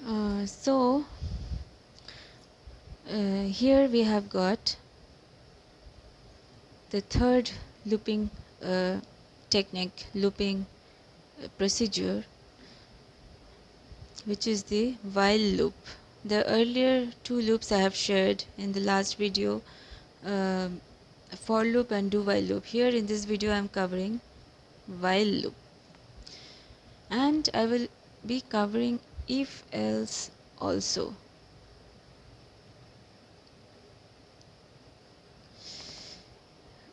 So here we have got the third looping technique, looping procedure, which is the while loop. The earlier two loops I have shared in the last video, uh, for loop and do while loop. Here in this video I am covering while loop, and I will be covering if else also.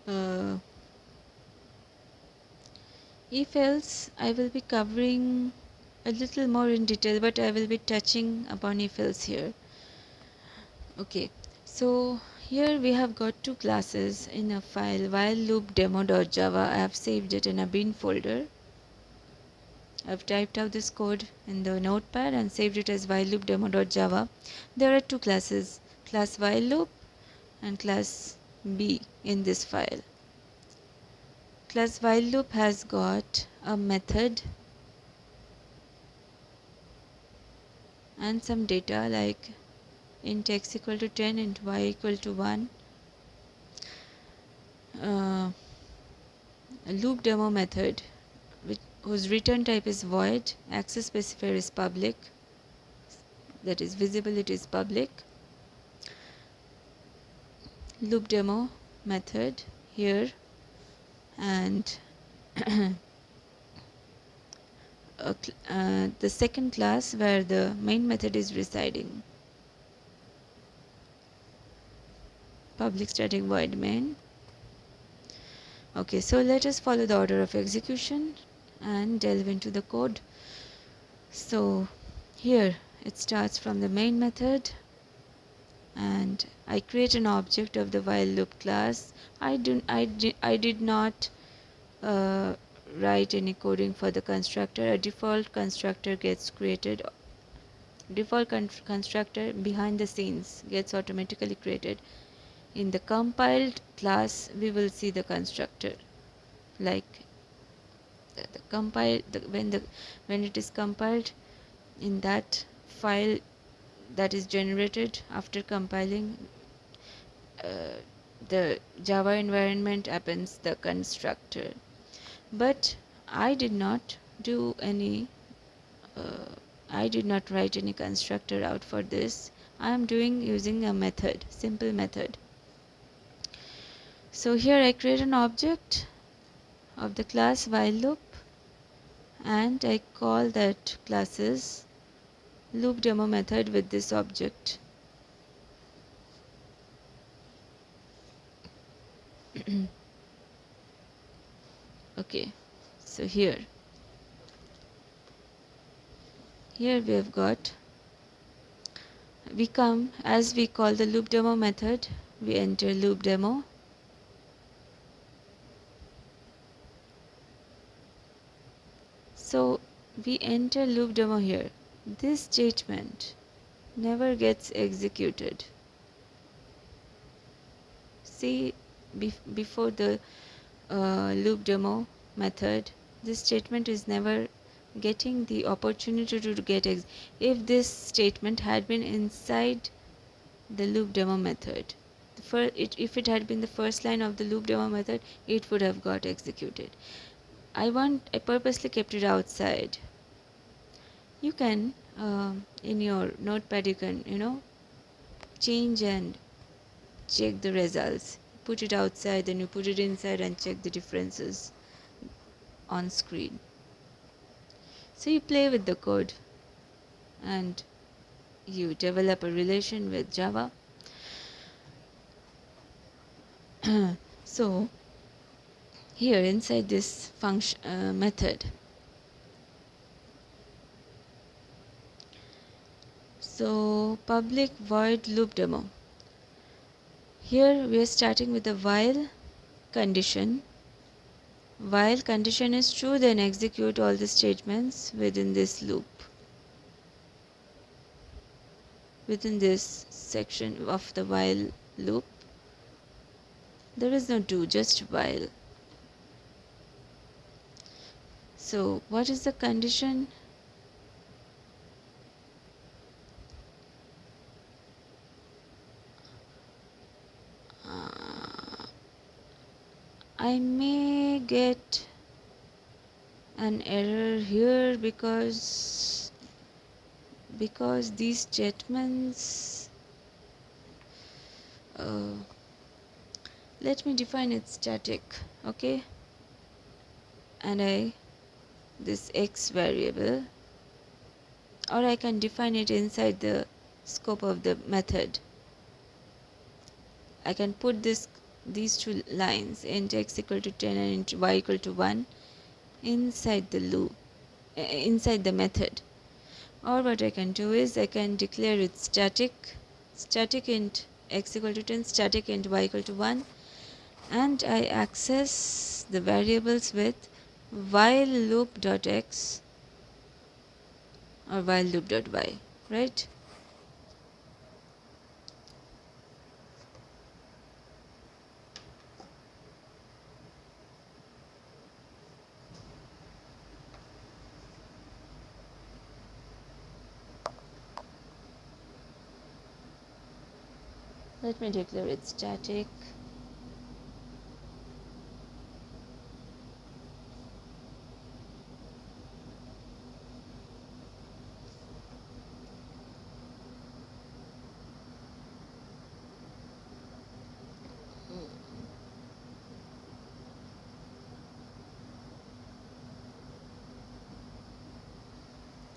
Uh, if else I will be covering a little more in detail, but I will be touching upon if else here. Okay, so here we have got two classes in a file, WhileLoopDemo.java. I have saved it in a bin folder. I've typed out this code in the notepad and saved it as WhileLoopDemo.java. There are two classes, class WhileLoop and class B in this file. Class WhileLoop has got a method and some data like int x equal to 10, int y equal to 1. A loop demo method whose return type is void, access specifier is public, that is visible, it is public. Loop demo method here, and the second class where the main method is residing, public static void main. Okay, so let us follow the order of execution and delve into the code. So here it starts from the main method, and I create an object of the WhileLoop class. I did not write any coding for the constructor. A default constructor gets created. Default constructor behind the scenes gets automatically created. In the compiled class, we will see the constructor, like when it is compiled in that file that is generated after compiling, the Java environment appends the constructor. But I did not do any I did not write any constructor out for this. I am doing using a method, simple method. So here I create an object of the class WhileLoop, and I call that class's loop demo method with this object. Okay, so here we have got, we come, as we call the loop demo method, we enter loop demo. So we enter loop demo here. This statement never gets executed. See, before the loop demo method, this statement is never getting the opportunity to get if this statement had been inside the loop demo method, if it had been the first line of the loop demo method, it would have got executed. I purposely kept it outside. You can in your notepad, you can change and check the results. Put it outside, then you put it inside and check the differences on screen. So you play with the code and you develop a relation with Java. So here inside this function method, so public void loop demo. Here we are starting with a while condition. While condition is true, then execute all the statements within this loop, within this section of the while loop. There is no do, just while. So what is the condition? I may get an error here because these statements, let me define it static, okay, and this x variable, or I can define it inside the scope of the method. I can put these two lines, int x equal to 10 and int y equal to 1, inside the loop, inside the method. Or what I can do is I can declare it static int x equal to 10, static int y equal to 1, and I access the variables with WhileLoop.x or WhileLoop.y, right? Let me declare it static.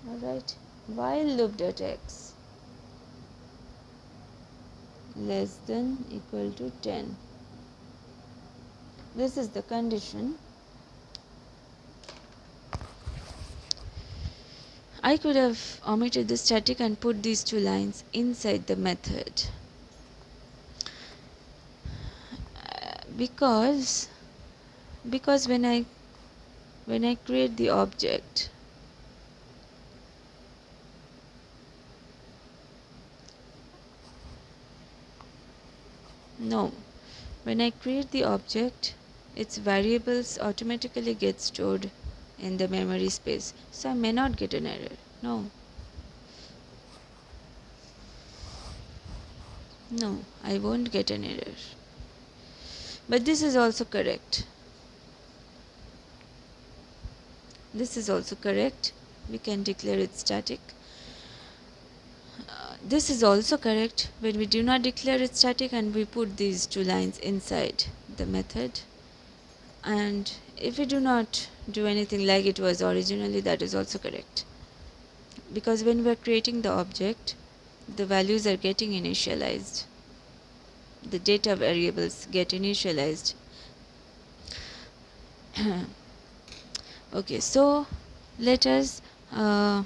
Alright, WhileLoop.x less than equal to 10. This is the condition. I could have omitted the static and put these two lines inside the method, because when I create the object, when I create the object, its variables automatically get stored in the memory space, so I may not get an error. No, I won't get an error. But this is also correct. This is also correct. We can declare it static. This is also correct when we do not declare it static and we put these two lines inside the method. And if we do not do anything like it was originally, that is also correct. Because when we are creating the object, the values are getting initialized. The data variables get initialized. Okay, so let us, all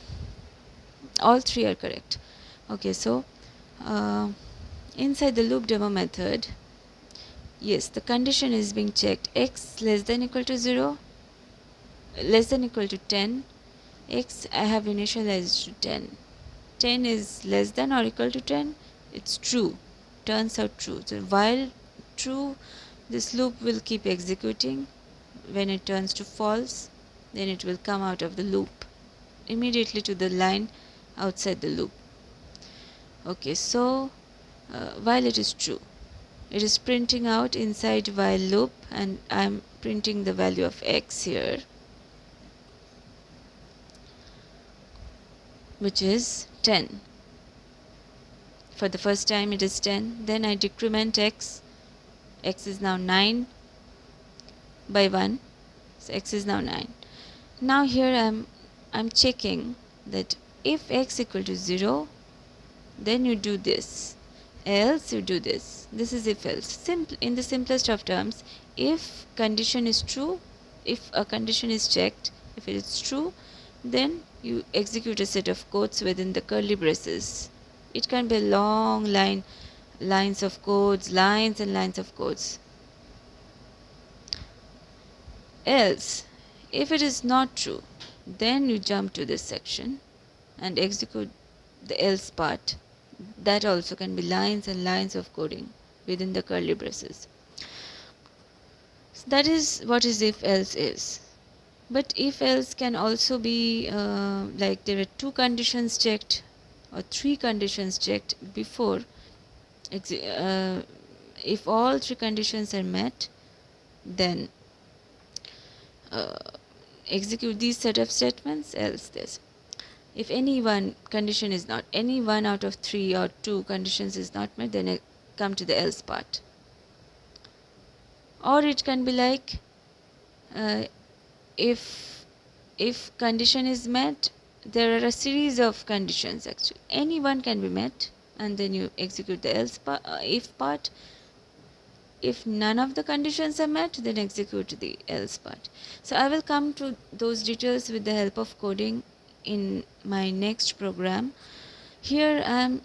three are correct. Okay, so inside the loop demo method, yes, the condition is being checked. X less than equal to 0, less than equal to 10. X I have initialized to 10. 10 is less than or equal to 10. It's true. Turns out true. So while true, this loop will keep executing. When it turns to false, then it will come out of the loop immediately to the line outside the loop. Okay, so while it is true, it is printing out inside while loop, and I'm printing the value of x here, which is 10. For the first time it is 10. Then I decrement x. X is now 9 by 1. So x is now 9. Now here I'm checking that if x equal to 0, then you do this, else you do this. This is if else. In the simplest of terms, if condition is true, if a condition is checked, if it is true, then you execute a set of codes within the curly braces. It can be a long lines of codes, lines and lines of codes. Else, if it is not true, then you jump to this section and execute the else part. That also can be lines and lines of coding within the curly braces. So that is what is if else is. But if else can also be like there are 2 conditions checked or 3 conditions checked before. If all 3 conditions are met, then execute these set of statements, else this. If any one condition is not, any one out of 3 or 2 conditions is not met, then come to the else part. Or it can be like, if condition is met, there are a series of conditions actually. Any one can be met, and then you execute the else part, if part. If none of the conditions are met, then execute the else part. So I will come to those details with the help of coding in my next program. Here I'm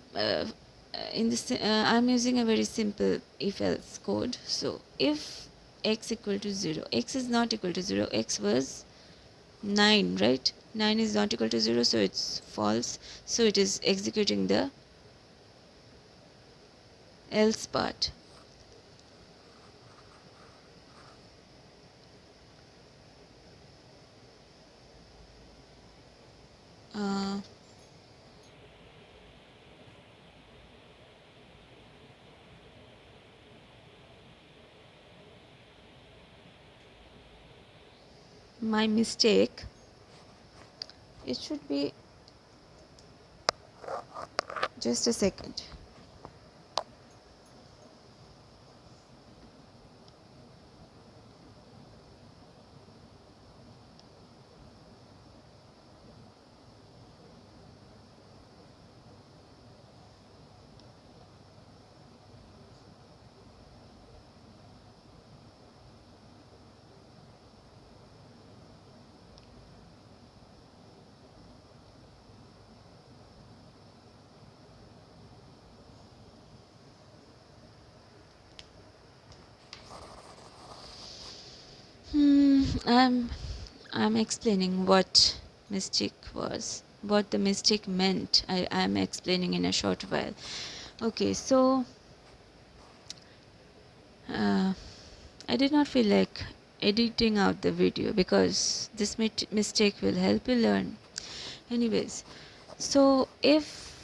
I'm using a very simple if-else code. So if x equal to 0, x is not equal to 0, x was 9, right? 9 is not equal to 0, so it's false. So it is executing the else part. My mistake, it should be, just a second. I'm explaining what mistake was, what the mistake meant. I'm explaining in a short while. Okay, so I did not feel like editing out the video because this mistake will help you learn. Anyways, so if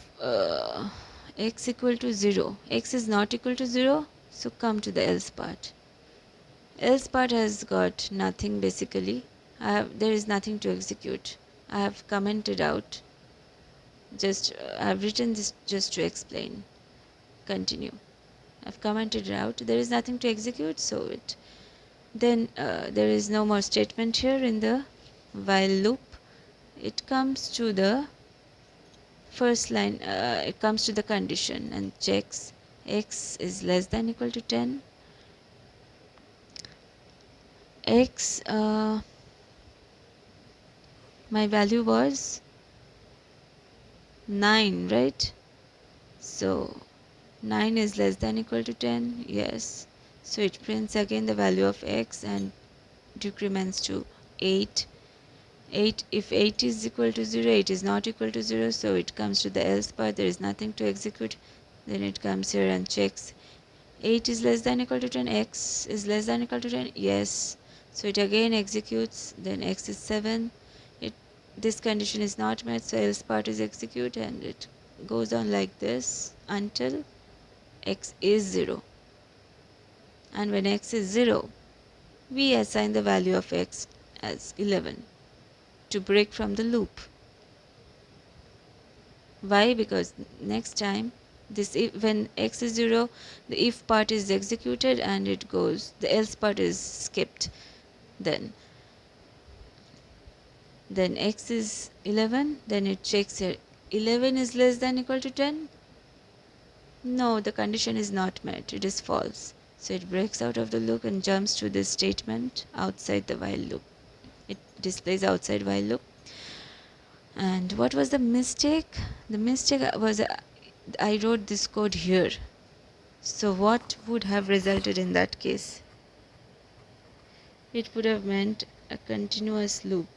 x equal to 0, x is not equal to 0, so come to the else part. Else part has got nothing basically. There is nothing to execute. I have commented out. I have written this just to explain. Continue. I've commented it out. There is nothing to execute, so then there is no more statement here in the while loop. It comes to the first line. It comes to the condition and checks x is less than equal to 10. X, my value was 9, right? So 9 is less than equal to 10, yes. So it prints again the value of x and decrements to 8. 8, if 8 is equal to 0, 8 is not equal to 0, so it comes to the else part. There is nothing to execute. Then it comes here and checks 8 is less than equal to 10, x is less than equal to 10, yes. So it again executes, then x is 7. This condition is not met, so else part is executed, and it goes on like this until x is 0. And when x is 0, we assign the value of x as 11 to break from the loop. Why? Because next time when x is 0, the if part is executed and it goes, the else part is skipped. Then x is 11, then it checks here 11 is less than equal to 10. No, the condition is not met, it is false. So it breaks out of the loop and jumps to this statement outside the while loop. It displays outside while loop. And what was the mistake? The mistake was I wrote this code here. So what would have resulted in that case? It would have meant a continuous loop.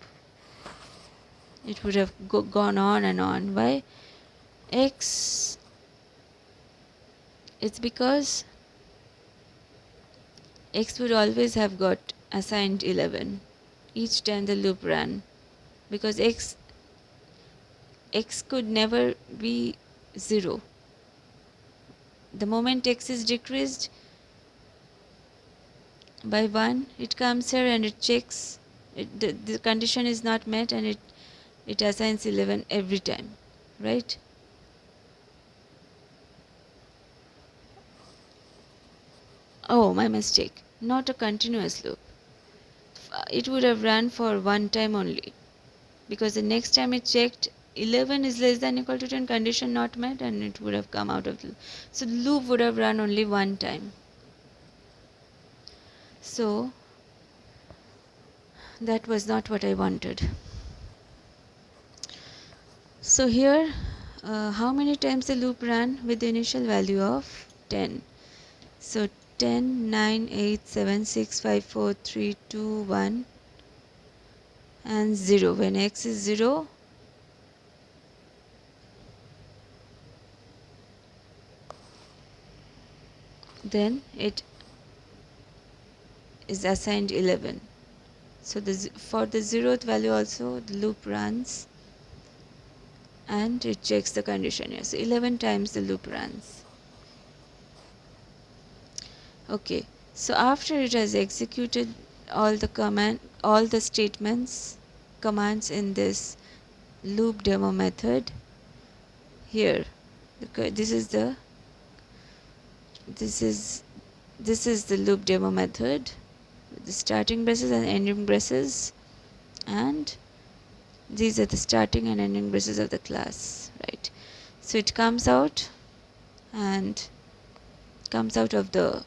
It would have gone on and on. Why? X, it's because x would always have got assigned 11 each time the loop ran, because x could never be 0. The moment x is decreased by 1, it comes here and it checks, the condition is not met, and it assigns 11 every time, right? Oh, my mistake. Not a continuous loop. It would have run for one time only, because the next time it checked 11 is less than equal to 10, condition not met, and it would have come out of the, so the loop would have run only one time. So that was not what I wanted. So here, how many times the loop ran with the initial value of 10? So 10, 9, 8, 7, 6, 5, 4, 3, 2, 1 and 0. When x is 0, then it is assigned 11. So for the 0th value also the loop runs and it checks the condition here. So 11 times the loop runs. Okay, so after it has executed all the commands in this loop demo method, here this is the loop demo method with the starting braces and ending braces, and these are the starting and ending braces of the class, right? So it comes out and comes out of the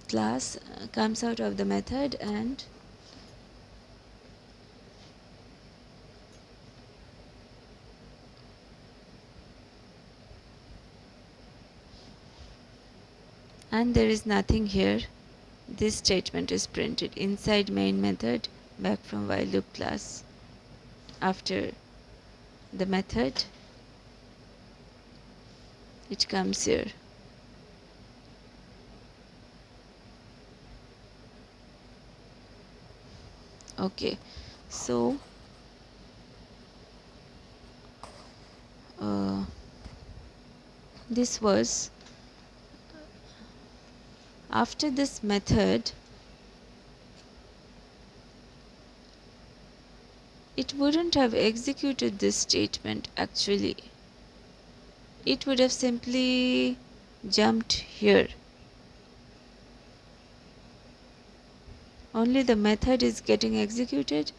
class, comes out of the method, and there is nothing here. This statement is printed inside main method back from WhileLoop class. After the method, it comes here. Okay, so this was after this method. It wouldn't have executed this statement actually. It would have simply jumped here. Only the method is getting executed,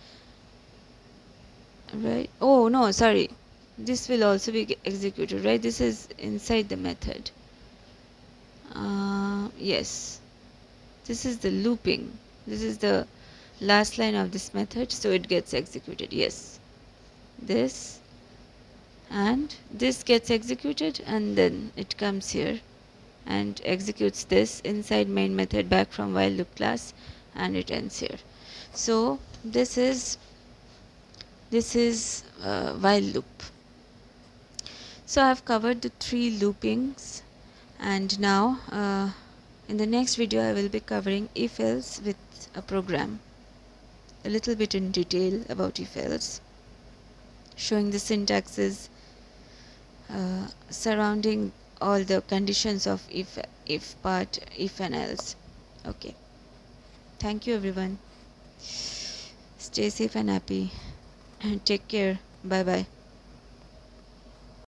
right? Oh no, sorry, this will also be executed, right? This is inside the method. Yes, this is the looping. This is the last line of this method, so it gets executed. Yes, this and this gets executed, and then it comes here and executes this inside main method back from WhileLoop class, and it ends here. So this is while loop. So I have covered the 3 loopings, and now in the next video I will be covering if else with a program, a little bit in detail about if else, showing the syntaxes surrounding all the conditions of if part, if and else. Okay, thank you everyone. Stay safe and happy, and take care. Bye bye.